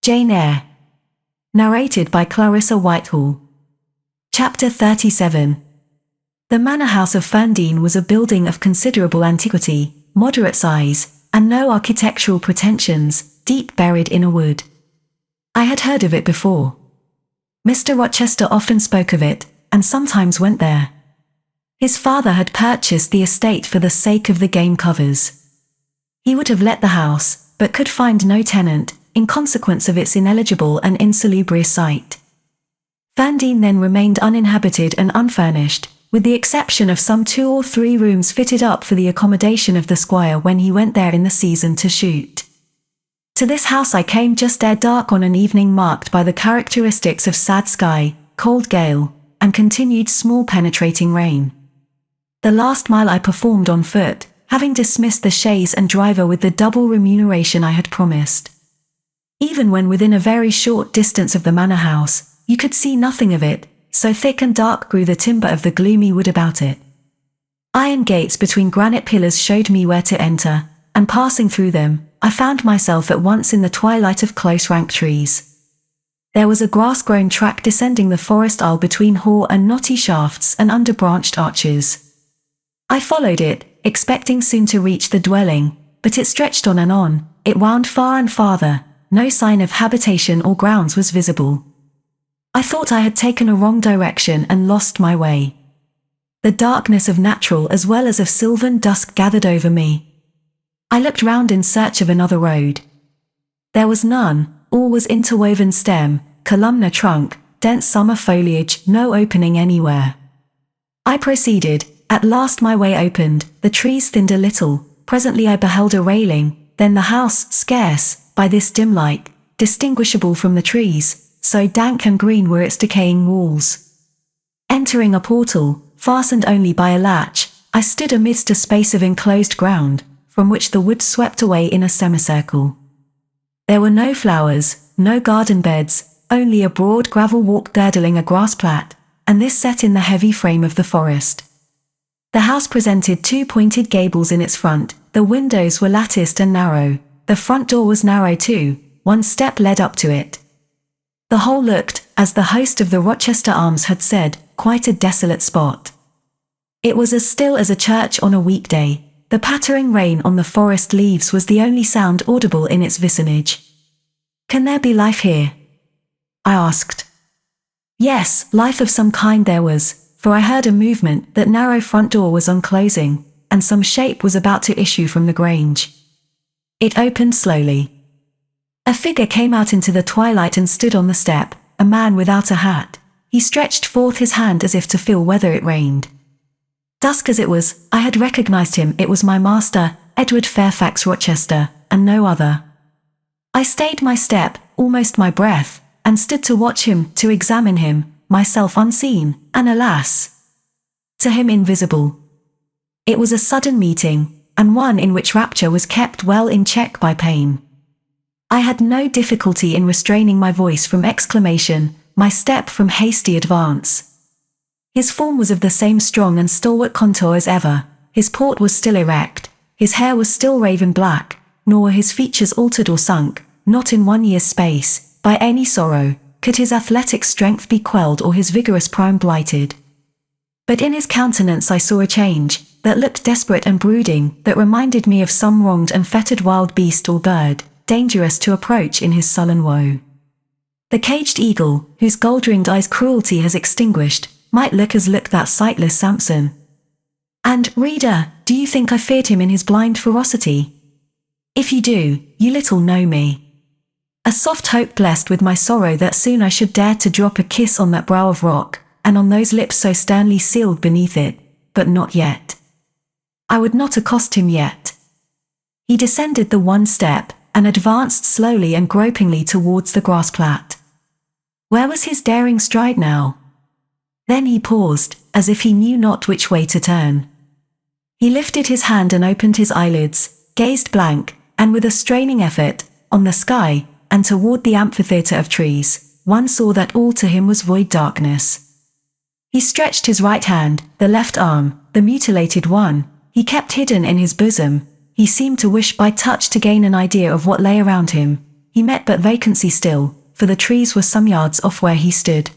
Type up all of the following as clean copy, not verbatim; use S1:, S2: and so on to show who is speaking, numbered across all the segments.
S1: Jane Eyre. Narrated by Clarissa Whitehall. Chapter 37. The manor house of Ferndean was a building of considerable antiquity, moderate size, and no architectural pretensions, deep buried in a wood. I had heard of it before. Mr. Rochester often spoke of it, and sometimes went there. His father had purchased the estate for the sake of the game covers. He would have let the house, but could find no tenant, in consequence of its ineligible and insalubrious site. Ferndean then remained uninhabited and unfurnished, with the exception of some 2 or 3 rooms fitted up for the accommodation of the squire when he went there in the season to shoot. To this house I came just ere dark on an evening marked by the characteristics of sad sky, cold gale, and continued small penetrating rain. The last mile I performed on foot, having dismissed the chaise and driver with the double remuneration I had promised. Even when within a very short distance of the manor house, you could see nothing of it, so thick and dark grew the timber of the gloomy wood about it. Iron gates between granite pillars showed me where to enter, and passing through them, I found myself at once in the twilight of close-ranked trees. There was a grass-grown track descending the forest aisle between hoar and knotty shafts and under branched arches. I followed it, expecting soon to reach the dwelling, but it stretched on and on, it wound far and farther, no sign of habitation or grounds was visible. I thought I had taken a wrong direction and lost my way. The darkness of natural as well as of sylvan dusk gathered over me. I looked round in search of another road. There was none, all was interwoven stem, columnar trunk, dense summer foliage, no opening anywhere. I proceeded, at last my way opened, the trees thinned a little, presently I beheld a railing, then the house, scarce, by this dim light, distinguishable from the trees, so dank and green were its decaying walls. Entering a portal, fastened only by a latch, I stood amidst a space of enclosed ground, from which the woods swept away in a semicircle. There were no flowers, no garden beds, only a broad gravel walk girdling a grass plat, and this set in the heavy frame of the forest. The house presented 2 pointed gables in its front, the windows were latticed and narrow, the front door was narrow too, 1 step led up to it. The whole looked, as the host of the Rochester Arms had said, quite a desolate spot. It was as still as a church on a weekday, the pattering rain on the forest leaves was the only sound audible in its vicinage. "Can there be life here?" I asked. Yes, life of some kind there was, for I heard a movement, that narrow front door was unclosing, and some shape was about to issue from the grange. It opened slowly. A figure came out into the twilight and stood on the step, a man without a hat. He stretched forth his hand as if to feel whether it rained. Dusk as it was, I had recognized him. It was my master, Edward Fairfax Rochester, and no other. I stayed my step, almost my breath, and stood to watch him, to examine him, myself unseen, and alas, to him invisible. It was a sudden meeting, and one in which rapture was kept well in check by pain. I had no difficulty in restraining my voice from exclamation, my step from hasty advance. His form was of the same strong and stalwart contour as ever, his port was still erect, his hair was still raven black, nor were his features altered or sunk, not in 1 year's space, by any sorrow, could his athletic strength be quelled or his vigorous prime blighted. But in his countenance I saw a change, that looked desperate and brooding, that reminded me of some wronged and fettered wild beast or bird, dangerous to approach in his sullen woe. The caged eagle, whose gold-ringed eyes cruelty has extinguished, might look as looked that sightless Samson. And, reader, do you think I feared him in his blind ferocity? If you do, you little know me. A soft hope blessed with my sorrow that soon I should dare to drop a kiss on that brow of rock, and on those lips so sternly sealed beneath it, but not yet. I would not accost him yet. He descended the 1 step, and advanced slowly and gropingly towards the grass plat. Where was his daring stride now? Then he paused, as if he knew not which way to turn. He lifted his hand and opened his eyelids, gazed blank, and with a straining effort, on the sky, and toward the amphitheatre of trees. One saw that all to him was void darkness. He stretched his right hand, the left arm, the mutilated one, he kept hidden in his bosom. He seemed to wish by touch to gain an idea of what lay around him. he met but vacancy still, for the trees were some yards off where he stood.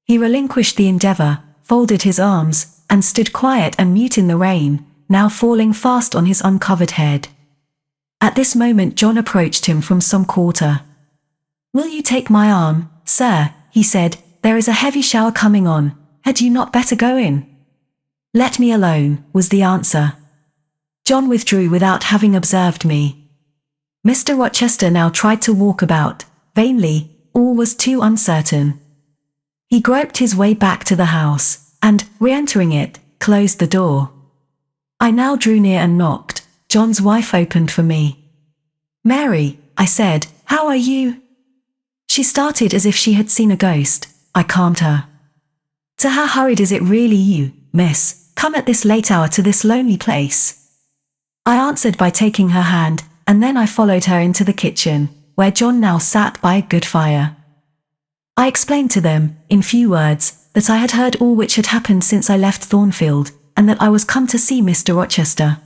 S1: He relinquished the endeavour, folded his arms, and stood quiet and mute in the rain, now falling fast on his uncovered head. At this moment John approached him from some quarter. "Will you take my arm, sir?" he said. "There is a heavy shower coming on. Had you not better go in?" "Let me alone," was the answer. John withdrew without having observed me. Mr. Rochester now tried to walk about. Vainly, all was too uncertain. He groped his way back to the house, and, re-entering it, closed the door. I now drew near and knocked. John's wife opened for me. "Mary," I said, "how are you?" She started as if she had seen a ghost. I calmed her. "To how hurried is it really you, miss, come at this late hour to this lonely place?" I answered by taking her hand, and then I followed her into the kitchen, where John now sat by a good fire. I explained to them, in few words, that I had heard all which had happened since I left Thornfield, and that I was come to see Mr. Rochester.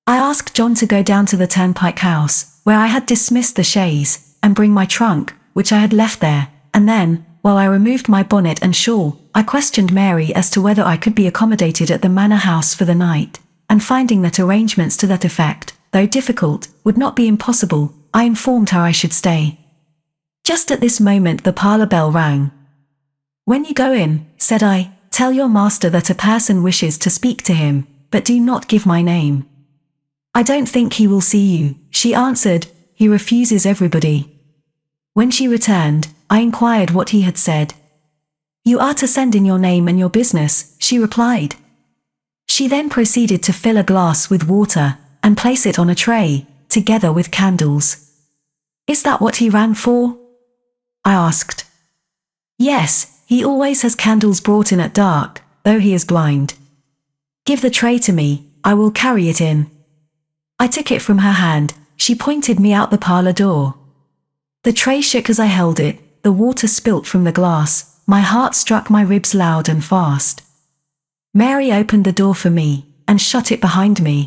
S1: I asked John to go down to the Turnpike House, where I had dismissed the chaise, and bring my trunk, which I had left there, and then, while I removed my bonnet and shawl, I questioned Mary as to whether I could be accommodated at the manor house for the night, and finding that arrangements to that effect, though difficult, would not be impossible, I informed her I should stay. Just at this moment the parlour bell rang. "When you go in," said I, "tell your master that a person wishes to speak to him, but do not give my name." "I don't think he will see you," she answered. "He refuses everybody." When she returned, I inquired what he had said. "You are to send in your name and your business," she replied. She then proceeded to fill a glass with water, and place it on a tray, together with candles. "Is that what he ran for?" I asked. "Yes, he always has candles brought in at dark, though he is blind." "Give the tray to me, I will carry it in." I took it from her hand. She pointed me out the parlour door. The tray shook as I held it, the water spilt from the glass, my heart struck my ribs loud and fast. Mary opened the door for me, and shut it behind me.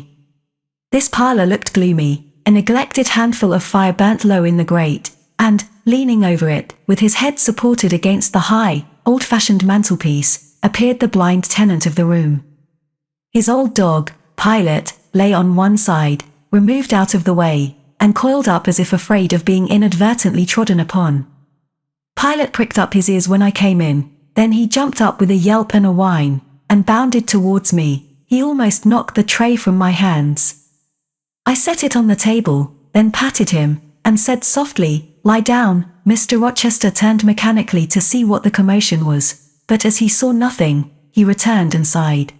S1: This parlour looked gloomy. A neglected handful of fire burnt low in the grate, and, leaning over it, with his head supported against the high, old-fashioned mantelpiece, appeared the blind tenant of the room. His old dog, Pilot, lay on one side, removed out of the way, and coiled up as if afraid of being inadvertently trodden upon. Pilot pricked up his ears when I came in, then he jumped up with a yelp and a whine, and bounded towards me. He almost knocked the tray from my hands. I set it on the table, then patted him, and said softly, "Lie down." Mr. Rochester turned mechanically to see what the commotion was, but as he saw nothing, he returned and sighed.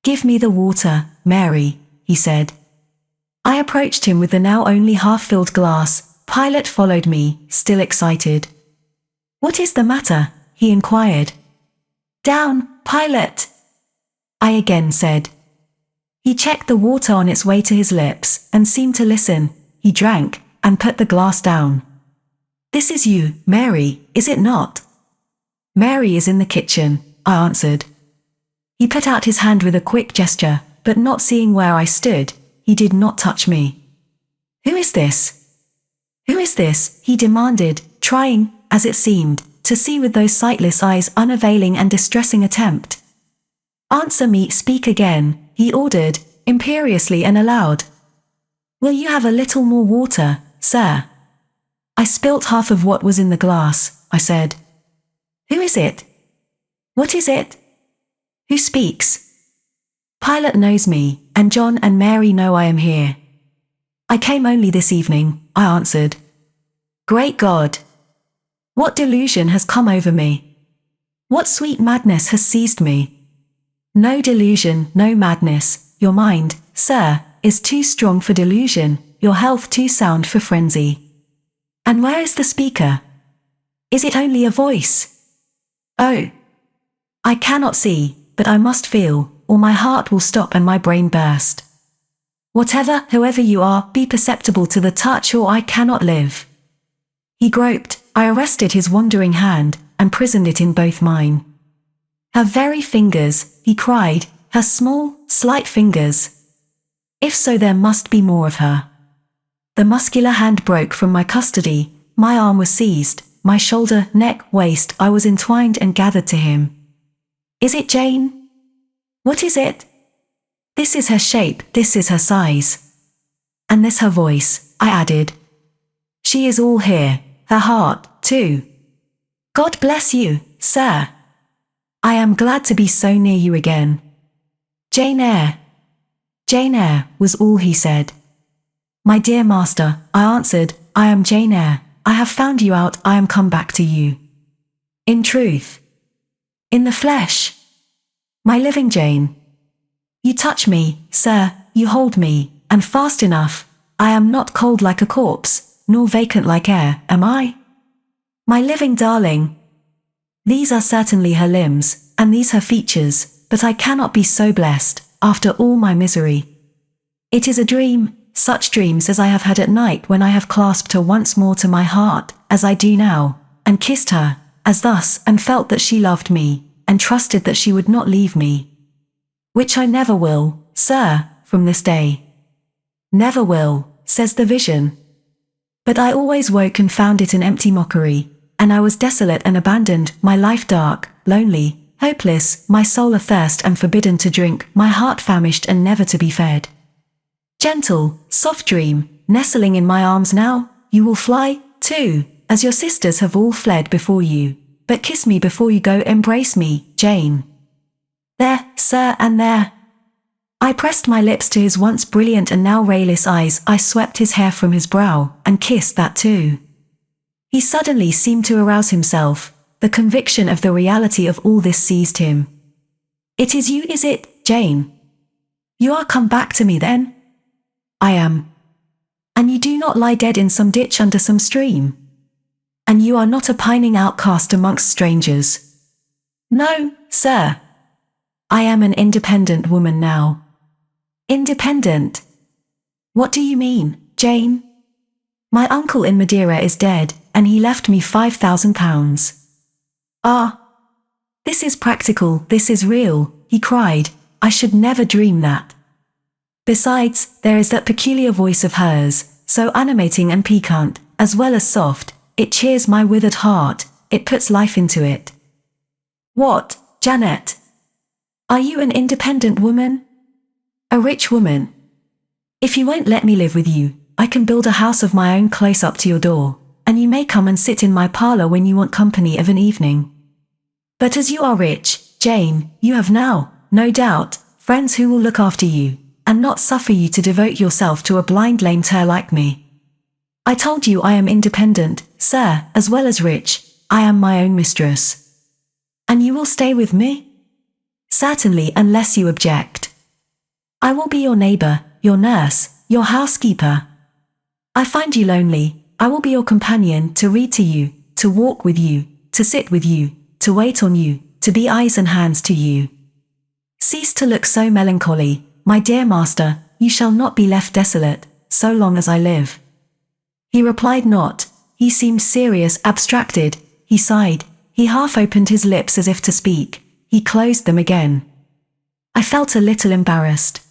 S1: "Give me the water, Mary," he said. I approached him with the now only half-filled glass. Pilot followed me, still excited. "What is the matter?" he inquired. "Down, Pilot," I again said. He checked the water on its way to his lips, and seemed to listen. He drank, and put the glass down. "This is you, Mary, is it not?" "Mary is in the kitchen," I answered. He put out his hand with a quick gesture, but not seeing where I stood, he did not touch me. "Who is this? Who is this?" he demanded, trying, as it seemed, to see with those sightless eyes unavailing and distressing attempt. "Answer me, speak again," he ordered, imperiously and aloud. "Will you have a little more water, sir?" "I spilt half of what was in the glass," I said. "Who is it? What is it? Who speaks?" "Pilot knows me, and John and Mary know I am here." "I came only this evening," I answered. "Great God! What delusion has come over me? What sweet madness has seized me?" "No delusion, no madness. Your mind, sir, is too strong for delusion, your health too sound for frenzy." "And where is the speaker? Is it only a voice?" "Oh! I cannot see, but I must feel, or my heart will stop and my brain burst. Whatever, whoever you are, be perceptible to the touch or I cannot live." He groped. I arrested his wandering hand, and prisoned it in both mine. "Her very fingers," he cried, "her small, slight fingers. If so, there must be more of her." The muscular hand broke from my custody, my arm was seized, my shoulder, neck, waist, I was entwined and gathered to him. Is it Jane? What is it? This is her shape, this is her size. And this her voice, I added. She is all here, her heart, too. God bless you, sir. I am glad to be so near you again. Jane Eyre. Jane Eyre, was all he said. My dear master, I answered, I am Jane Eyre. I have found you out, I am come back to you. In truth. In the flesh. My living Jane. You touch me, sir, you hold me, and fast enough. I am not cold like a corpse, nor vacant like air, am I? My living darling. These are certainly her limbs, and these her features, but I cannot be so blessed, after all my misery. It is a dream, such dreams as I have had at night when I have clasped her once more to my heart, as I do now, and kissed her, as thus, and felt that she loved me, and trusted that she would not leave me. Which I never will, sir, from this day. Never will, says the vision. But I always woke and found it an empty mockery, and I was desolate and abandoned, my life dark, lonely, hopeless, my soul athirst and forbidden to drink, my heart famished and never to be fed. Gentle, soft dream, nestling in my arms now, you will fly, too, as your sisters have all fled before you. But kiss me before you go, embrace me, Jane. There, sir, and there. I pressed my lips to his once brilliant and now rayless eyes, I swept his hair from his brow, and kissed that too. He suddenly seemed to arouse himself, the conviction of the reality of all this seized him. It is you, is it, Jane? You are come back to me then? I am. And you do not lie dead in some ditch under some stream? And you are not a pining outcast amongst strangers? No, sir. I am an independent woman now. Independent? What do you mean, Jane? My uncle in Madeira is dead, and he left me £5,000. Ah! This is practical, this is real, he cried. I should never dream that. Besides, there is that peculiar voice of hers, so animating and piquant, as well as soft. It cheers my withered heart, it puts life into it. What, Janet? Are you an independent woman? A rich woman? If you won't let me live with you, I can build a house of my own close up to your door, and you may come and sit in my parlor when you want company of an evening. But as you are rich, Jane, you have now, no doubt, friends who will look after you, and not suffer you to devote yourself to a blind lame cur like me. I told you I am independent, sir, as well as rich. I am my own mistress. And you will stay with me? Certainly, unless you object. I will be your neighbor, your nurse, your housekeeper. I find you lonely, I will be your companion, to read to you, to walk with you, to sit with you, to wait on you, to be eyes and hands to you. Cease to look so melancholy, my dear master, you shall not be left desolate, so long as I live. He replied not, he seemed serious, abstracted, he sighed, he half opened his lips as if to speak, he closed them again. I felt a little embarrassed.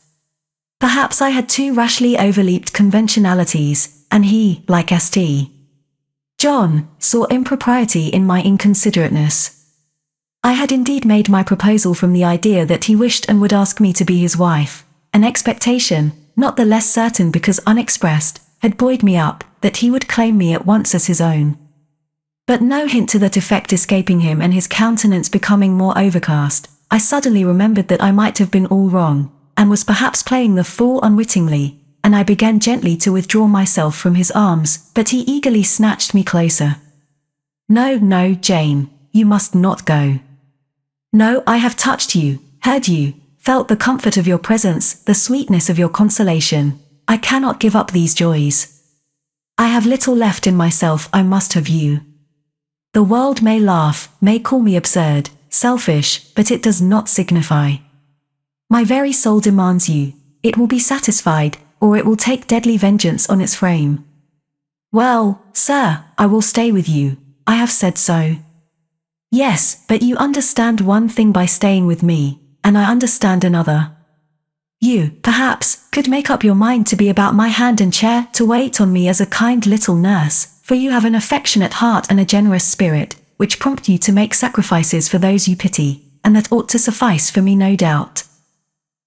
S1: Perhaps I had too rashly overleaped conventionalities, and he, like St. John, saw impropriety in my inconsiderateness. I had indeed made my proposal from the idea that he wished and would ask me to be his wife, an expectation, not the less certain because unexpressed, had buoyed me up, that he would claim me at once as his own. But no hint to that effect escaping him and his countenance becoming more overcast, I suddenly remembered that I might have been all wrong, and was perhaps playing the fool unwittingly, and I began gently to withdraw myself from his arms, but he eagerly snatched me closer. No, no, Jane, you must not go. No, I have touched you, heard you, felt the comfort of your presence, the sweetness of your consolation. I cannot give up these joys. I have little left in myself, I must have you. The world may laugh, may call me absurd, selfish, but it does not signify. My very soul demands you, it will be satisfied, or it will take deadly vengeance on its frame. Well, sir, I will stay with you, I have said so. Yes, but you understand one thing by staying with me, and I understand another. You, perhaps, could make up your mind to be about my hand and chair, to wait on me as a kind little nurse, for you have an affectionate heart and a generous spirit, which prompt you to make sacrifices for those you pity, and that ought to suffice for me, no doubt.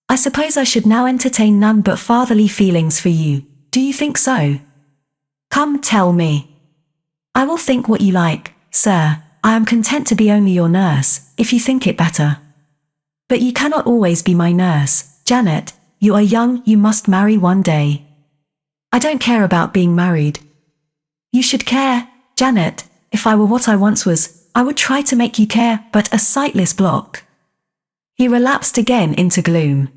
S1: I suppose I should now entertain none but fatherly feelings for you. Do you think so? Come, tell me. I will think what you like, sir. I am content to be only your nurse, if you think it better. But you cannot always be my nurse, Janet. You are young, you must marry one day. I don't care about being married. You should care, Janet. If I were what I once was, I would try to make you care, but a sightless block. He relapsed again into gloom.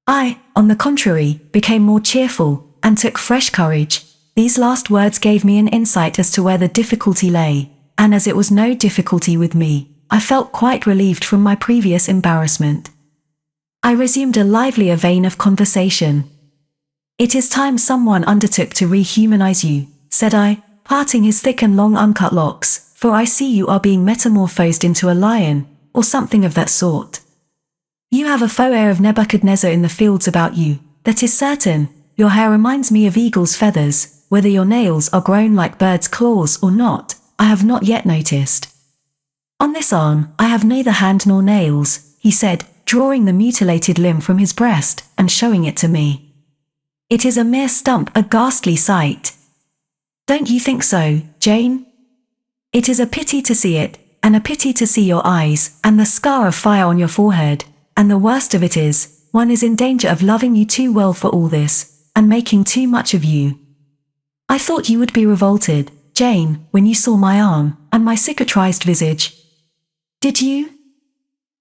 S1: I, on the contrary, became more cheerful, and took fresh courage. These last words gave me an insight as to where the difficulty lay, and as it was no difficulty with me, I felt quite relieved from my previous embarrassment. I resumed a livelier vein of conversation. It is time someone undertook to rehumanize you, said I, parting his thick and long uncut locks, for I see you are being metamorphosed into a lion, or something of that sort. You have a faux air of Nebuchadnezzar in the fields about you, that is certain. Your hair reminds me of eagle's feathers, whether your nails are grown like bird's claws or not, I have not yet noticed. On this arm, I have neither hand nor nails, he said, drawing the mutilated limb from his breast, and showing it to me. It is a mere stump, a ghastly sight. Don't you think so, Jane? It is a pity to see it, and a pity to see your eyes, and the scar of fire on your forehead, and the worst of it is, one is in danger of loving you too well for all this, and making too much of you. I thought you would be revolted, Jane, when you saw my arm, and my cicatrized visage. Did you?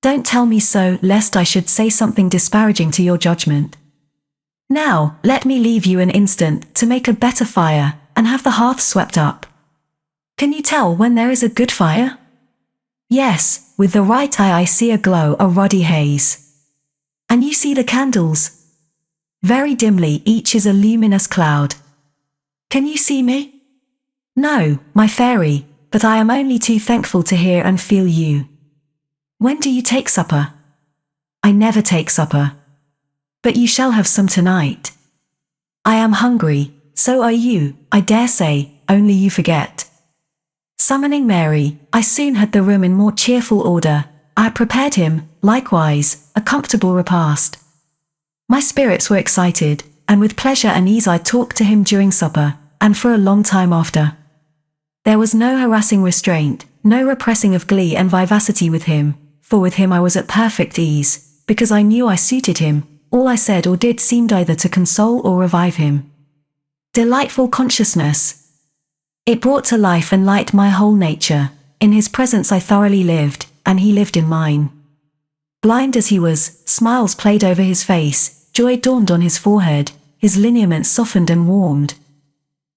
S1: Don't tell me so, lest I should say something disparaging to your judgment. Now, let me leave you an instant, to make a better fire, and have the hearth swept up. Can you tell when there is a good fire? Yes, with the right eye I see a glow, a ruddy haze. And you see the candles? Very dimly, each is a luminous cloud. Can you see me? No, my fairy, but I am only too thankful to hear and feel you. When do you take supper? I never take supper. But you shall have some tonight. I am hungry, so are you, I dare say, only you forget. Summoning Mary, I soon had the room in more cheerful order. I prepared him, likewise, a comfortable repast. My spirits were excited, and with pleasure and ease I talked to him during supper, and for a long time after. There was no harassing restraint, no repressing of glee and vivacity with him, for with him I was at perfect ease, because I knew I suited him. All I said or did seemed either to console or revive him. Delightful consciousness! It brought to life and light my whole nature. In his presence I thoroughly lived, and he lived in mine. Blind as he was, smiles played over his face, joy dawned on his forehead, his lineaments softened and warmed.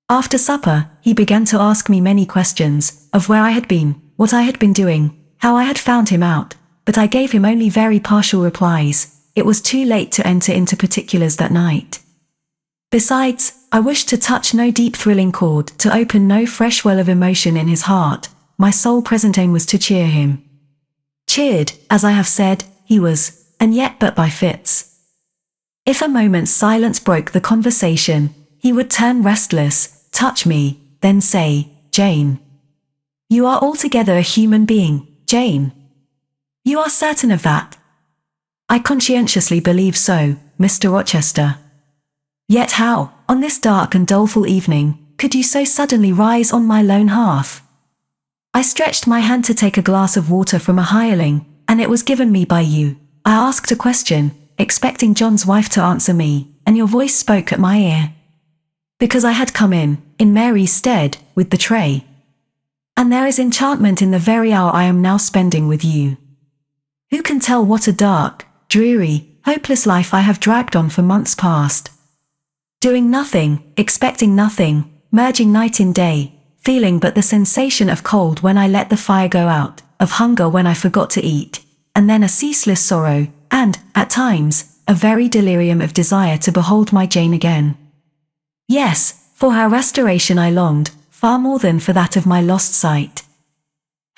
S1: After supper, he began to ask me many questions, of where I had been, what I had been doing, how I had found him out, but I gave him only very partial replies. It was too late to enter into particulars that night. Besides, I wished to touch no deep thrilling chord, to open no fresh well of emotion in his heart. My sole present aim was to cheer him. Cheered, as I have said, he was, and yet but by fits. If a moment's silence broke the conversation, he would turn restless, touch me, then say, Jane. You are altogether a human being, Jane. You are certain of that? I conscientiously believe so, Mr. Rochester. Yet how, on this dark and doleful evening, could you so suddenly rise on my lone hearth? I stretched my hand to take a glass of water from a hireling, and it was given me by you. I asked a question, expecting John's wife to answer me, and your voice spoke at my ear. Because I had come in Mary's stead, with the tray. And there is enchantment in the very hour I am now spending with you. Who can tell what a dark, dreary, hopeless life I have dragged on for months past? Doing nothing, expecting nothing, merging night in day, feeling but the sensation of cold when I let the fire go out, of hunger when I forgot to eat, and then a ceaseless sorrow, and, at times, a very delirium of desire to behold my Jane again. Yes, for her restoration I longed, far more than for that of my lost sight.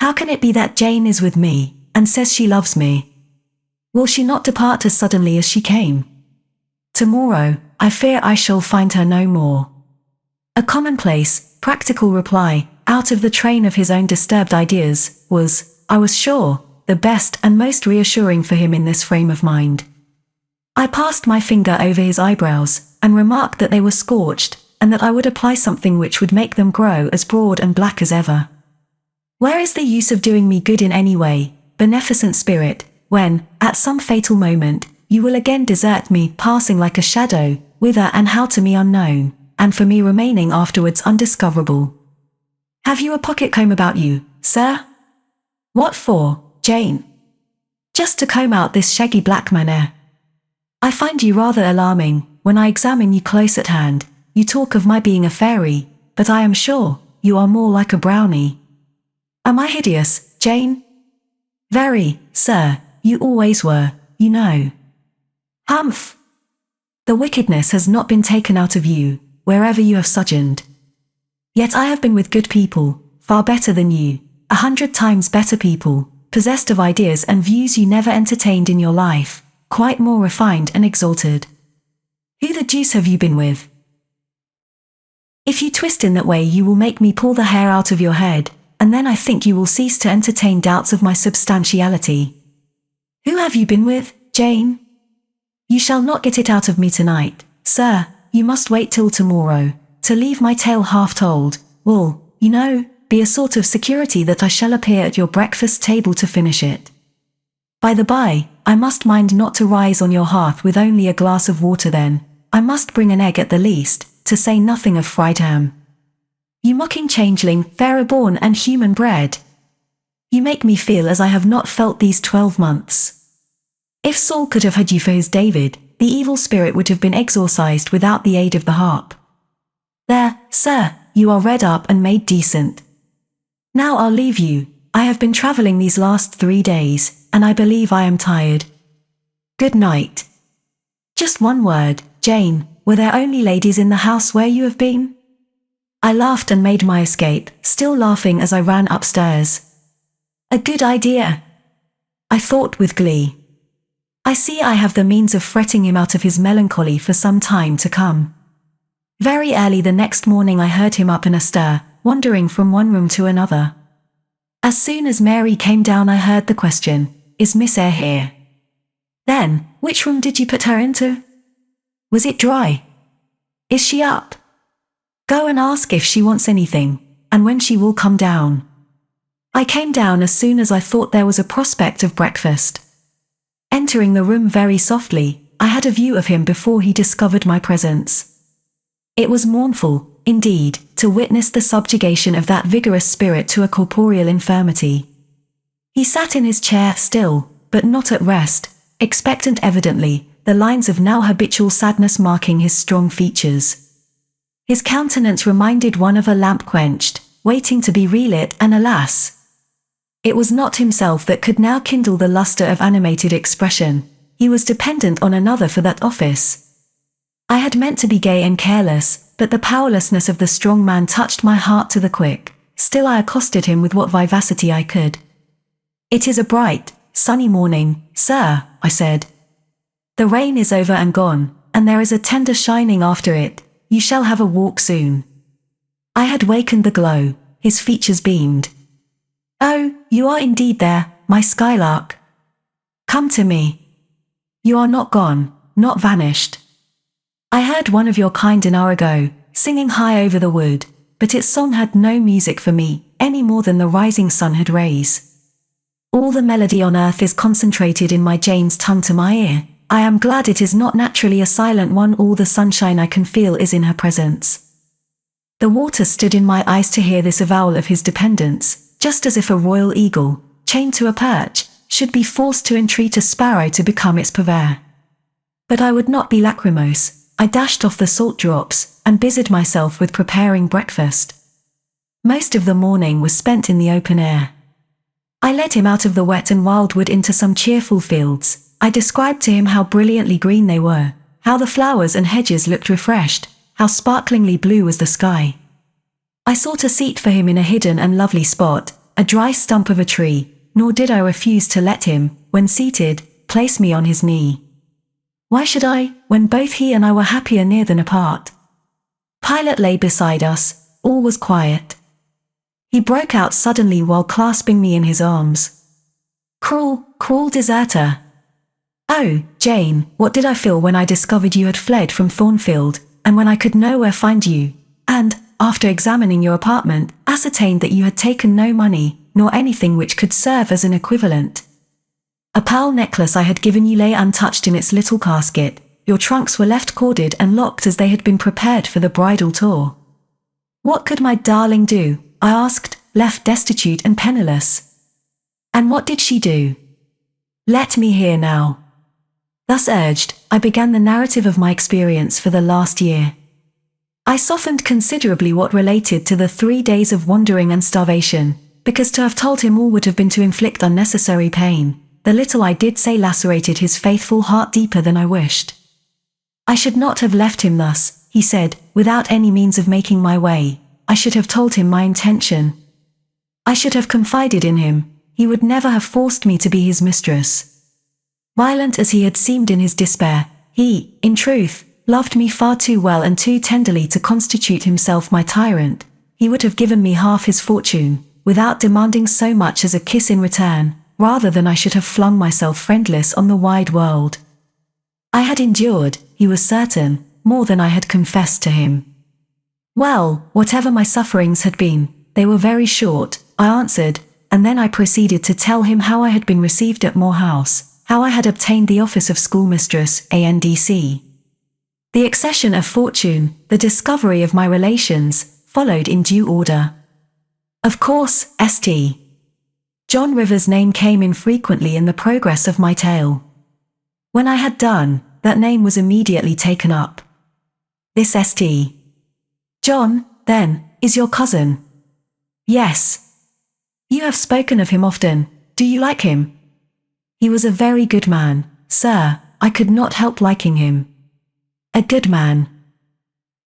S1: How can it be that Jane is with me, and says she loves me? Will she not depart as suddenly as she came? Tomorrow, I fear I shall find her no more. A commonplace, practical reply, out of the train of his own disturbed ideas, was, I was sure, the best and most reassuring for him in this frame of mind. I passed my finger over his eyebrows, and remarked that they were scorched, and that I would apply something which would make them grow as broad and black as ever. Where is the use of doing me good in any way, beneficent spirit, when, at some fatal moment, you will again desert me, passing like a shadow, whither and how to me unknown, and for me remaining afterwards undiscoverable? Have you a pocket-comb about you, sir? What for, Jane? Just to comb out this shaggy black mane. I find you rather alarming. When I examine you close at hand, you talk of my being a fairy, but I am sure, you are more like a brownie. Am I hideous, Jane? Very, sir, you always were, you know. Humph! The wickedness has not been taken out of you, wherever you have sojourned. Yet I have been with good people, far better than you, 100 times better people, possessed of ideas and views you never entertained in your life, quite more refined and exalted. Who the deuce have you been with? If you twist in that way you will make me pull the hair out of your head, and then I think you will cease to entertain doubts of my substantiality. Who have you been with, Jane? You shall not get it out of me tonight, sir. You must wait till tomorrow, to leave my tale half told, will, you know, be a sort of security that I shall appear at your breakfast table to finish it. By the by, I must mind not to rise on your hearth with only a glass of water then. I must bring an egg at the least, to say nothing of fried ham. You mocking changeling, fairer born and human bred! You make me feel as I have not felt these 12 months. If Saul could have had you for his David, the evil spirit would have been exorcised without the aid of the harp. There, sir, you are redd up and made decent. Now I'll leave you. I have been travelling these last 3 days, and I believe I am tired. Good night. Just one word, Jane, were there only ladies in the house where you have been? I laughed and made my escape, still laughing as I ran upstairs. A good idea, I thought with glee. I see I have the means of fretting him out of his melancholy for some time to come. Very early the next morning I heard him up and astir, wandering from one room to another. As soon as Mary came down I heard the question, is Miss Eyre here? Then, which room did you put her into? Was it dry? Is she up? Go and ask if she wants anything, and when she will come down. I came down as soon as I thought there was a prospect of breakfast. Entering the room very softly, I had a view of him before he discovered my presence. It was mournful, indeed, to witness the subjugation of that vigorous spirit to a corporeal infirmity. He sat in his chair still, but not at rest, expectant evidently, the lines of now habitual sadness marking his strong features. His countenance reminded one of a lamp quenched, waiting to be relit, and alas! It was not himself that could now kindle the lustre of animated expression. He was dependent on another for that office. I had meant to be gay and careless, but the powerlessness of the strong man touched my heart to the quick. Still I accosted him with what vivacity I could. It is a bright, sunny morning, sir, I said. The rain is over and gone, and there is a tender shining after it. You shall have a walk soon. I had wakened the glow. His features beamed. Oh, you are indeed there, my skylark. Come to me. You are not gone, not vanished. I heard one of your kind an hour ago, singing high over the wood, but its song had no music for me, any more than the rising sun had rays. All the melody on earth is concentrated in my Jane's tongue to my ear. I am glad it is not naturally a silent one. All the sunshine I can feel is in her presence. The water stood in my eyes to hear this avowal of his dependence, just as if a royal eagle, chained to a perch, should be forced to entreat a sparrow to become its purveyor. But I would not be lachrymose. I dashed off the salt drops, and busied myself with preparing breakfast. Most of the morning was spent in the open air. I led him out of the wet and wildwood into some cheerful fields. I described to him how brilliantly green they were, how the flowers and hedges looked refreshed, how sparklingly blue was the sky. I sought a seat for him in a hidden and lovely spot, a dry stump of a tree, nor did I refuse to let him, when seated, place me on his knee. Why should I, when both he and I were happier near than apart? Pilate lay beside us, all was quiet. He broke out suddenly while clasping me in his arms. Cruel, cruel deserter. Oh, Jane, what did I feel when I discovered you had fled from Thornfield, and when I could nowhere find you, and, after examining your apartment, ascertained that you had taken no money, nor anything which could serve as an equivalent. A pearl necklace I had given you lay untouched in its little casket. Your trunks were left corded and locked as they had been prepared for the bridal tour. What could my darling do, I asked, left destitute and penniless? And what did she do? Let me hear now. Thus urged, I began the narrative of my experience for the last year. I softened considerably what related to the 3 days of wandering and starvation, because to have told him all would have been to inflict unnecessary pain. The little I did say lacerated his faithful heart deeper than I wished. I should not have left him thus, he said, without any means of making my way. I should have told him my intention. I should have confided in him. He would never have forced me to be his mistress. Violent as he had seemed in his despair, he, in truth, loved me far too well and too tenderly to constitute himself my tyrant. He would have given me half his fortune, without demanding so much as a kiss in return, rather than I should have flung myself friendless on the wide world. I had endured, he was certain, more than I had confessed to him. Well, whatever my sufferings had been, they were very short, I answered, and then I proceeded to tell him how I had been received at Moor House, how I had obtained the office of schoolmistress, ANDC. The accession of fortune, the discovery of my relations, followed in due order. Of course, St. John Rivers' name came in frequently in the progress of my tale. When I had done, that name was immediately taken up. This St. John, then, is your cousin? Yes. You have spoken of him often. Do you like him? He was a very good man, sir. I could not help liking him. A good man.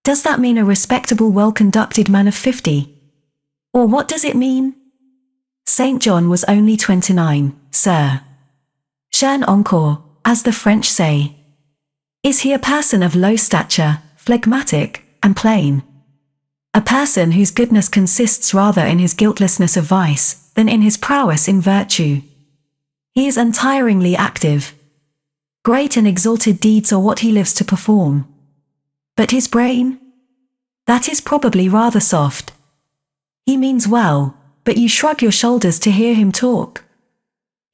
S1: Does that mean a respectable, well-conducted man of 50? Or what does it mean? St. John was only 29, sir. Jeune encore, as the French say. Is he a person of low stature, phlegmatic, and plain? A person whose goodness consists rather in his guiltlessness of vice, than in his prowess in virtue. He is untiringly active. Great and exalted deeds are what he lives to perform. But his brain? That is probably rather soft. He means well, but you shrug your shoulders to hear him talk.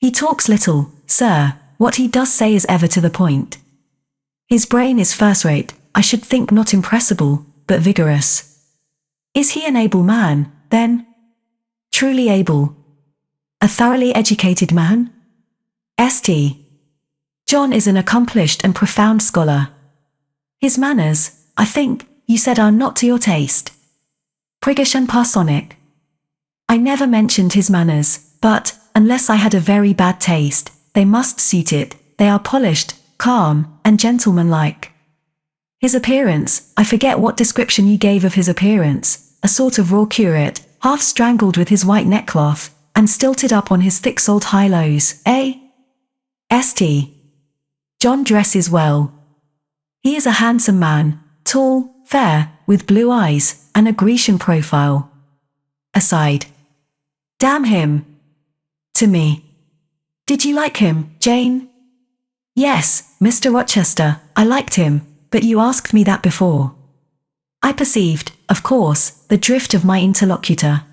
S1: He talks little, sir. What he does say is ever to the point. His brain is first-rate, I should think not impressible, but vigorous. Is he an able man, then? Truly able. A thoroughly educated man? St. John is an accomplished and profound scholar. His manners, I think, you said are not to your taste. Priggish and parsonic. I never mentioned his manners, but, unless I had a very bad taste, they must suit it. They are polished, calm, and gentlemanlike. His appearance, I forget what description you gave of his appearance, a sort of raw curate, half strangled with his white neckcloth, and stilted up on his thick-soled high-lows, eh? St. John dresses well. He is a handsome man, tall, fair, with blue eyes, and a Grecian profile. Aside. Damn him. To me. Did you like him, Jane? Yes, Mr. Rochester, I liked him, but you asked me that before. I perceived, of course, the drift of my interlocutor.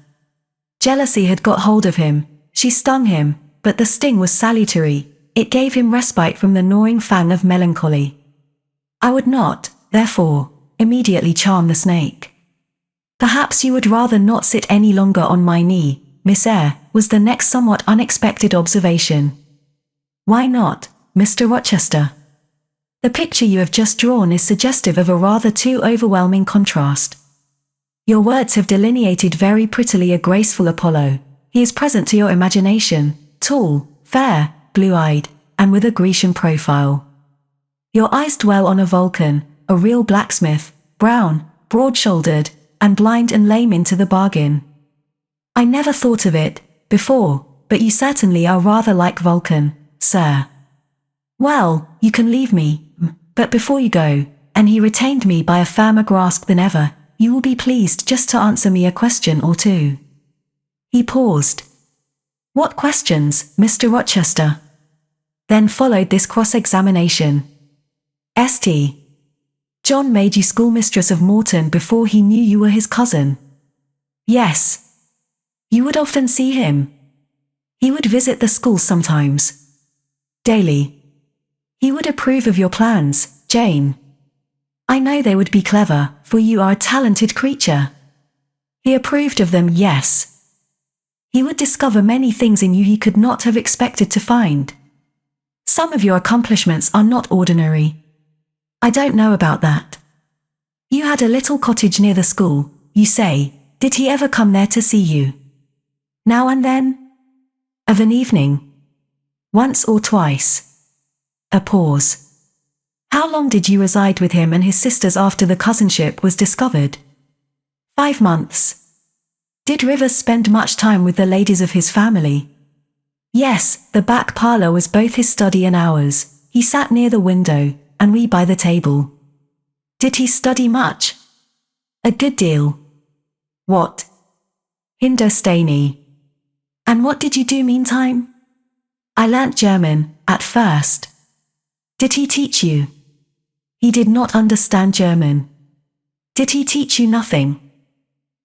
S1: Jealousy had got hold of him. She stung him, but the sting was salutary. It gave him respite from the gnawing fang of melancholy. I would not, therefore, immediately charm the snake. Perhaps you would rather not sit any longer on my knee, Miss Eyre, was the next somewhat unexpected observation. Why not, Mr. Rochester? The picture you have just drawn is suggestive of a rather too overwhelming contrast. Your words have delineated very prettily a graceful Apollo. He is present to your imagination, tall, fair, blue-eyed, and with a Grecian profile. Your eyes dwell on a Vulcan, a real blacksmith, brown, broad-shouldered, and blind and lame into the bargain. I never thought of it before, but you certainly are rather like Vulcan, sir. Well, you can leave me, But before you go," and he retained me by a firmer grasp than ever, "you will be pleased just to answer me a question or two." He paused. "What questions, Mr. Rochester?" Then followed this cross-examination. "St. John made you schoolmistress of Morton before he knew you were his cousin?" "Yes." "You would often see him?" "He would visit the school sometimes." "Daily?" "He would approve of your plans, Jane?" "I know they would be clever, for you are a talented creature." "He approved of them, yes." "He would discover many things in you he could not have expected to find." "Some of your accomplishments are not ordinary." "I don't know about that." "You had a little cottage near the school, you say. Did he ever come there to see you?" "Now and then." "Of an evening?" "Once or twice." A pause. "How long did you reside with him and his sisters after the cousinship was discovered?" 5 months. "Did Rivers spend much time with the ladies of his family?" "Yes, the back parlor was both his study and ours. He sat near the window, and we by the table." "Did he study much?" "A good deal." "What?" "Hindustani." "And what did you do meantime?" "I learnt German, at first." "Did he teach you?" "He did not understand German." "Did he teach you nothing?"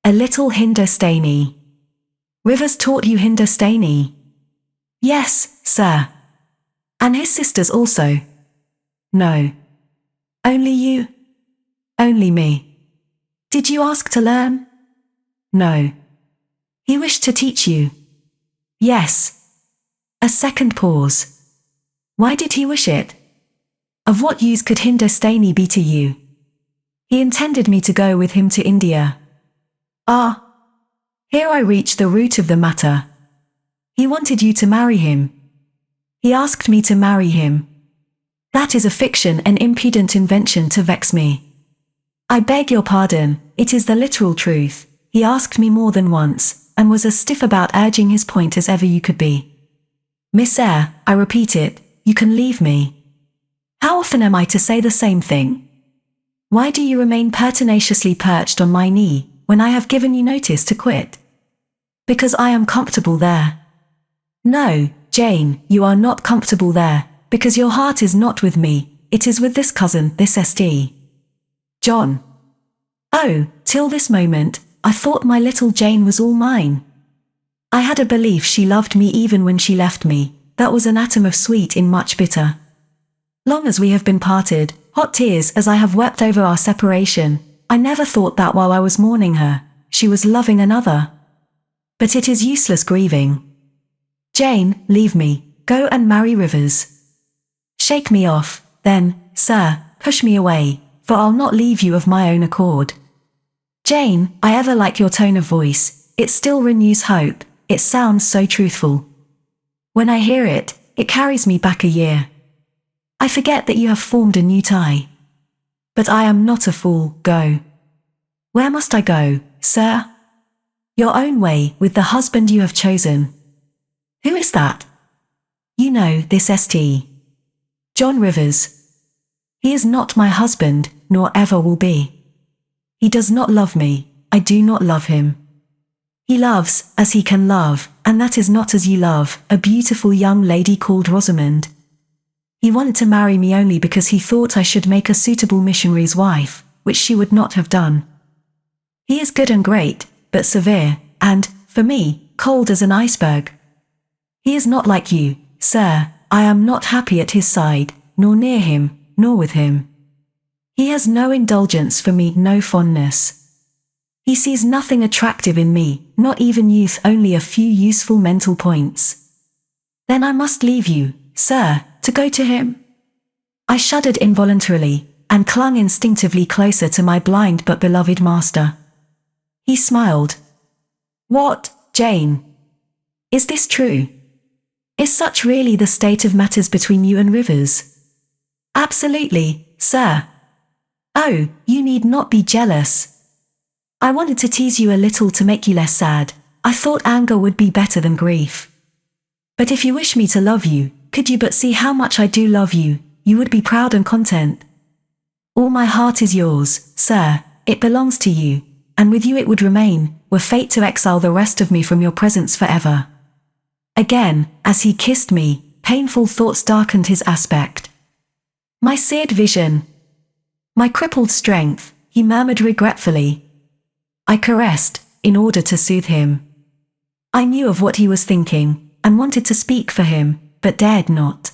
S1: "A little Hindustani." "Rivers taught you Hindustani?" "Yes, sir." "And his sisters also?" "No." "Only you?" "Only me." "Did you ask to learn?" "No." "He wished to teach you?" "Yes." A second pause. "Why did he wish it?" "Of what use could Hindustani be to you?" "He intended me to go with him to India." "Ah." Here I reached the root of the matter. "He wanted you to marry him." "He asked me to marry him." "That is a fiction, an impudent invention to vex me." "I beg your pardon, it is the literal truth. He asked me more than once, and was as stiff about urging his point as ever you could be." "Miss Eyre, I repeat it, you can leave me." "How often am I to say the same thing?" "Why do you remain pertinaciously perched on my knee, when I have given you notice to quit?" "Because I am comfortable there." "No, Jane, you are not comfortable there, because your heart is not with me, it is with this cousin, this St. John." "Oh, till this moment, I thought my little Jane was all mine." "I had a belief she loved me even when she left me, that was an atom of sweet in much bitter. Long as we have been parted, hot tears as I have wept over our separation, I never thought that while I was mourning her, she was loving another. But it is useless grieving. Jane, leave me, go and marry Rivers. Shake me off, then, sir, push me away, for I'll not leave you of my own accord. Jane, I ever like your tone of voice, it still renews hope, it sounds so truthful. When I hear it, it carries me back a year. I forget that you have formed a new tie. But I am not a fool, go. Where must I go, sir? Your own way, with the husband you have chosen. Who is that? You know, this St. John Rivers. He is not my husband, nor ever will be. He does not love me, I do not love him. He loves, as he can love, and that is not as you love, a beautiful young lady called Rosamond. He wanted to marry me only because he thought I should make a suitable missionary's wife, which she would not have done. He is good and great, but severe, and, for me, cold as an iceberg. He is not like you, sir, I am not happy at his side, nor near him, nor with him. He has no indulgence for me, no fondness. He sees nothing attractive in me, not even youth, only a few useful mental points. Then I must leave you, sir, to go to him? I shuddered involuntarily, and clung instinctively closer to my blind but beloved master. He smiled. What, Jane? Is this true? Is such really the state of matters between you and Rivers? Absolutely, sir. Oh, you need not be jealous. I wanted to tease you a little to make you less sad. I thought anger would be better than grief. But if you wish me to love you, could you but see how much I do love you, you would be proud and content. All my heart is yours, sir, it belongs to you, and with you it would remain, were fate to exile the rest of me from your presence forever. Again, as he kissed me, painful thoughts darkened his aspect. My seared vision. My crippled strength, he murmured regretfully. I caressed, in order to soothe him. I knew of what he was thinking, and wanted to speak for him, but dared not.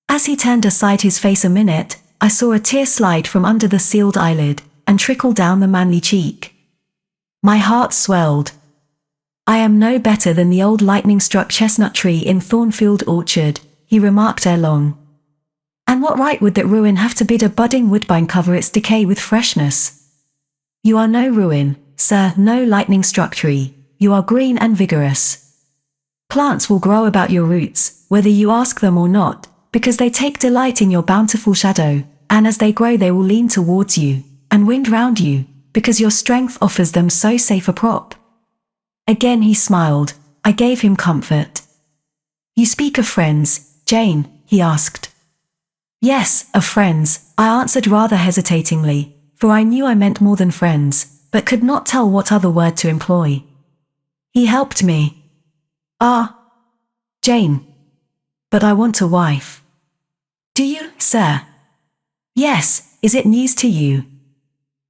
S1: As he turned aside his face a minute, I saw a tear slide from under the sealed eyelid, and trickle down the manly cheek. My heart swelled. I am no better than the old lightning-struck chestnut tree in Thornfield Orchard, he remarked ere long. And what right would that ruin have to bid a budding woodbine cover its decay with freshness? You are no ruin, sir, no lightning-struck tree, you are green and vigorous. Plants will grow about your roots, whether you ask them or not, because they take delight in your bountiful shadow, and as they grow they will lean towards you, and wind round you, because your strength offers them so safe a prop. Again he smiled. I gave him comfort. You speak of friends, Jane, he asked. Yes, of friends, I answered rather hesitatingly, for I knew I meant more than friends, but could not tell what other word to employ. He helped me. Ah, Jane. But I want a wife. Do you, sir? Yes, is it news to you?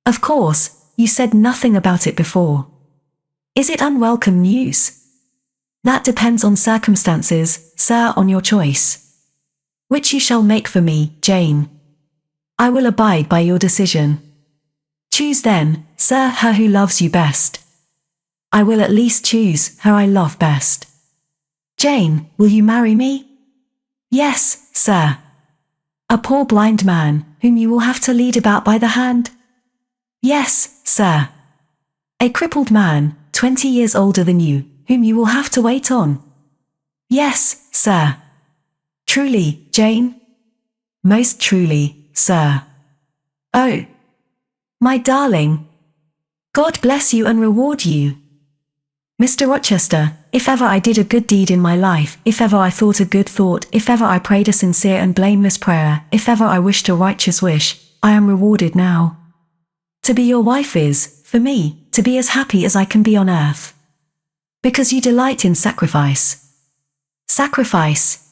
S1: Of course, you said nothing about it before. Is it unwelcome news? That depends on circumstances, sir, on your choice. Which you shall make for me, Jane. I will abide by your decision. Choose then, sir, her who loves you best. I will at least choose her I love best. Jane, will you marry me? Yes, sir. A poor blind man, whom you will have to lead about by the hand? Yes, sir. A crippled man, 20 years older than you, whom you will have to wait on? Yes, sir. Truly, Jane? Most truly, sir. Oh, my darling. God bless you and reward you. Mr. Rochester, if ever I did a good deed in my life, if ever I thought a good thought, if ever I prayed a sincere and blameless prayer, if ever I wished a righteous wish, I am rewarded now. To be your wife is, for me, to be as happy as I can be on earth. Because you delight in sacrifice. Sacrifice.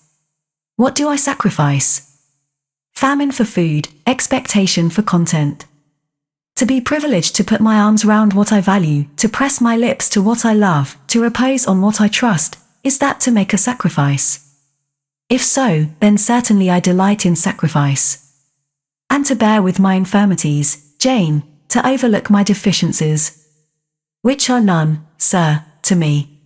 S1: What do I sacrifice? Famine for food, expectation for content. To be privileged to put my arms round what I value, to press my lips to what I love, to repose on what I trust, is that to make a sacrifice? If so, then certainly I delight in sacrifice. And to bear with my infirmities, Jane, to overlook my deficiencies. Which are none, sir, to me.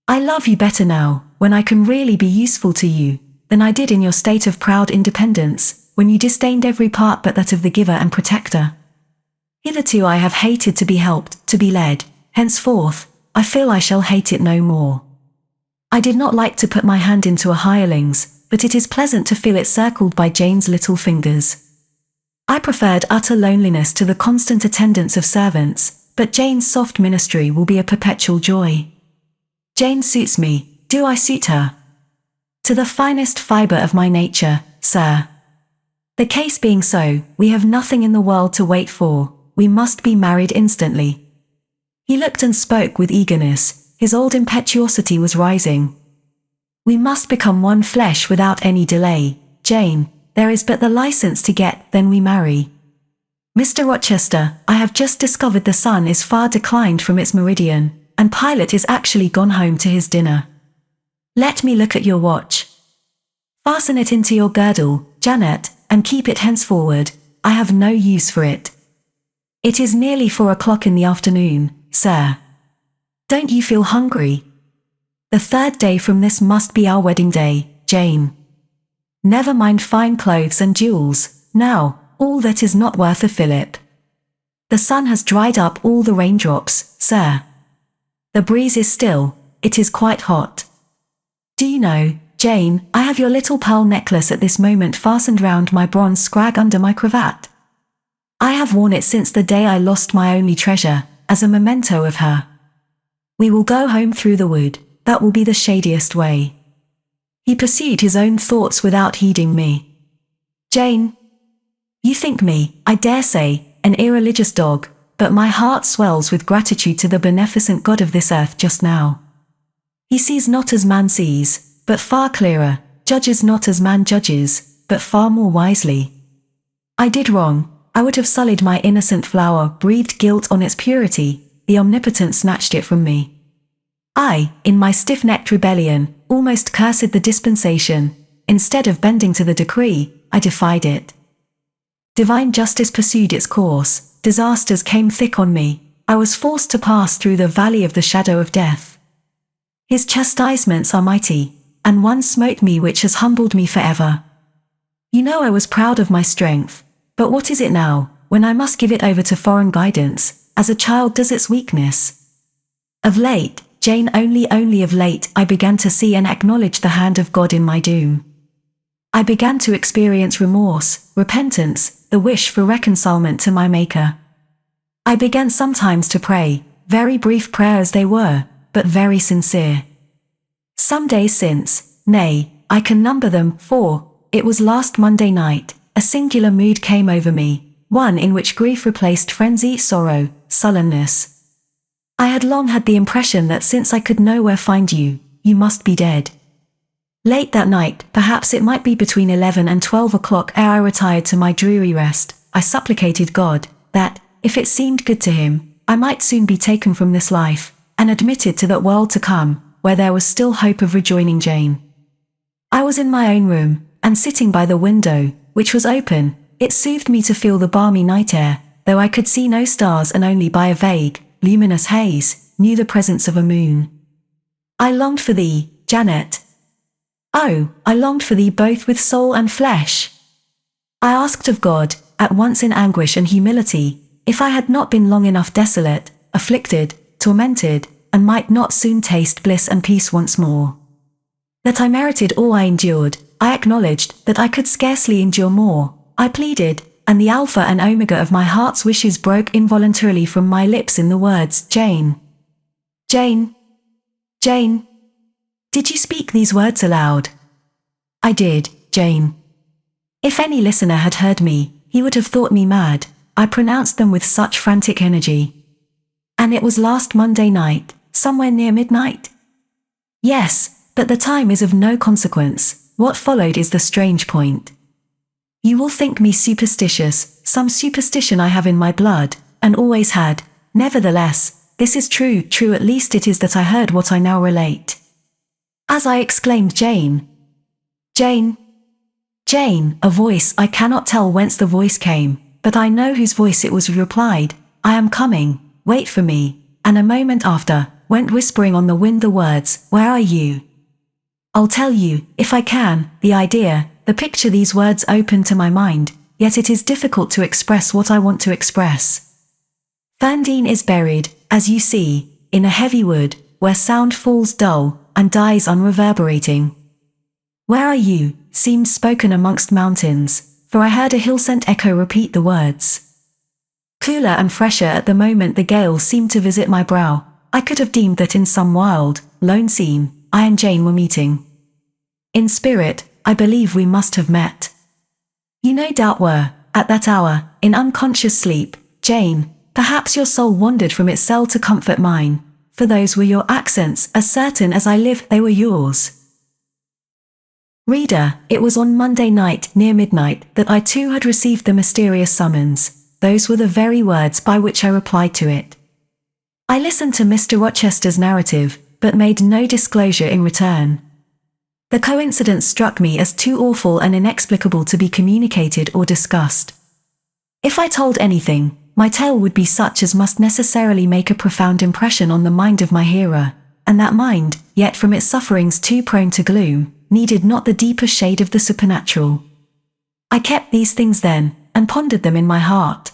S1: I love you better now, when I can really be useful to you, than I did in your state of proud independence, when you disdained every part but that of the giver and protector. Hitherto I have hated to be helped, to be led. Henceforth, I feel I shall hate it no more. I did not like to put my hand into a hireling's, but it is pleasant to feel it circled by Jane's little fingers. I preferred utter loneliness to the constant attendance of servants, but Jane's soft ministry will be a perpetual joy. Jane suits me. Do I suit her? To the finest fibre of my nature, sir. The case being so, we have nothing in the world to wait for. We must be married instantly. He looked and spoke with eagerness. His old impetuosity was rising. We must become one flesh without any delay, Jane. There is but the license to get, then we marry. Mr. Rochester, I have just discovered the sun is far declined from its meridian, and Pilot is actually gone home to his dinner. Let me look at your watch. Fasten it into your girdle, Janet, and keep it henceforward. I have no use for it. It is nearly 4 o'clock in the afternoon, sir. Don't you feel hungry? The 3rd day from this must be our wedding day, Jane. Never mind fine clothes and jewels, now, all that is not worth a fillip. The sun has dried up all the raindrops, sir. The breeze is still, it is quite hot. Do you know, Jane, I have your little pearl necklace at this moment fastened round my bronze scrag under my cravat. I have worn it since the day I lost my only treasure, as a memento of her. We will go home through the wood, that will be the shadiest way. He pursued his own thoughts without heeding me. Jane, You think me, I dare say, an irreligious dog, but my heart swells with gratitude to the beneficent God of this earth just now. He sees not as man sees, but far clearer, judges not as man judges, but far more wisely. I did wrong. I would have sullied my innocent flower, breathed guilt on its purity. The Omnipotent snatched it from me. I, in my stiff-necked rebellion, almost cursed the dispensation. Instead of bending to the decree, I defied it. Divine justice pursued its course. Disasters came thick on me. I was forced to pass through the valley of the shadow of death. His chastisements are mighty, and one smote me which has humbled me forever. You know I was proud of my strength, but what is it now, when I must give it over to foreign guidance, as a child does its weakness? Of late, Jane, only of late, I began to see and acknowledge the hand of God in my doom. I began to experience remorse, repentance, the wish for reconcilement to my Maker. I began sometimes to pray, very brief prayers they were, but very sincere. Some days since, nay, I can number them, for it was last Monday night, a singular mood came over me, one in which grief replaced frenzy, sorrow, sullenness. I had long had the impression that since I could nowhere find you, you must be dead. Late that night, perhaps it might be between 11 and 12 o'clock ere I retired to my dreary rest, I supplicated God, that, if it seemed good to him, I might soon be taken from this life, and admitted to that world to come, where there was still hope of rejoining Jane. I was in my own room, and sitting by the window, which was open. It soothed me to feel the balmy night air, though I could see no stars and only by a vague, luminous haze, knew the presence of a moon. I longed for thee, Janet. Oh, I longed for thee both with soul and flesh. I asked of God, at once in anguish and humility, if I had not been long enough desolate, afflicted, tormented, and might not soon taste bliss and peace once more. That I merited all I endured. I acknowledged that I could scarcely endure more. I pleaded, and the alpha and omega of my heart's wishes broke involuntarily from my lips in the words, Jane. Jane. Jane. Did you speak these words aloud? I did, Jane. If any listener had heard me, he would have thought me mad. I pronounced them with such frantic energy. And it was last Monday night, somewhere near midnight? Yes, but the time is of no consequence. What followed is the strange point. You will think me superstitious, some superstition I have in my blood, and always had. Nevertheless, this is true at least it is that I heard what I now relate. As I exclaimed Jane, Jane, Jane, a voice, I cannot tell whence the voice came, but I know whose voice it was, replied, I am coming, wait for me, and a moment after, went whispering on the wind the words, where are you? I'll tell you, if I can, the idea, the picture these words open to my mind, yet it is difficult to express what I want to express. Ferndean is buried, as you see, in a heavy wood, where sound falls dull, and dies unreverberating. Where are you, seems spoken amongst mountains, for I heard a hill-sent echo repeat the words. Cooler and fresher at the moment the gale seemed to visit my brow. I could have deemed that in some wild, lone scene, I and Jane were meeting. In spirit, I believe we must have met. You no doubt were, at that hour, in unconscious sleep, Jane. Perhaps your soul wandered from its cell to comfort mine, for those were your accents, as certain as I live they were yours. Reader, it was on Monday night, near midnight, that I too had received the mysterious summons. Those were the very words by which I replied to it. I listened to Mr. Rochester's narrative, but made no disclosure in return. The coincidence struck me as too awful and inexplicable to be communicated or discussed. If I told anything, my tale would be such as must necessarily make a profound impression on the mind of my hearer, and that mind, yet from its sufferings too prone to gloom, needed not the deeper shade of the supernatural. I kept these things then, and pondered them in my heart.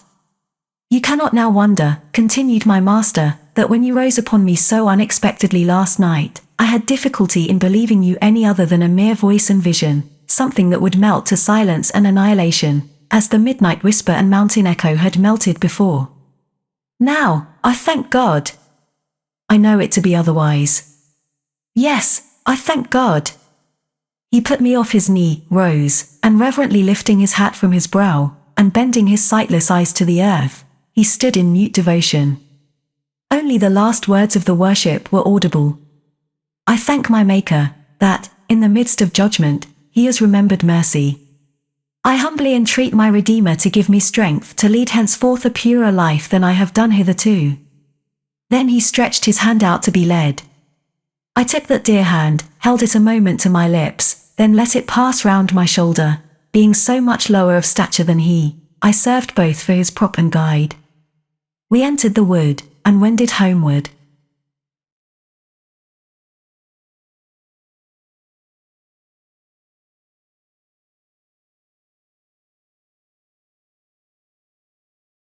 S1: You cannot now wonder, continued my master, that when you rose upon me so unexpectedly last night, I had difficulty in believing you any other than a mere voice and vision, something that would melt to silence and annihilation, as the midnight whisper and mountain echo had melted before. Now, I thank God. I know it to be otherwise. Yes, I thank God. He put me off his knee, rose, and reverently lifting his hat from his brow, and bending his sightless eyes to the earth, he stood in mute devotion. Only the last words of the worship were audible. I thank my Maker, that, in the midst of judgment, he has remembered mercy. I humbly entreat my Redeemer to give me strength to lead henceforth a purer life than I have done hitherto. Then he stretched his hand out to be led. I took that dear hand, held it a moment to my lips, then let it pass round my shoulder. Being so much lower of stature than he, I served both for his prop and guide. We entered the wood, and wended homeward,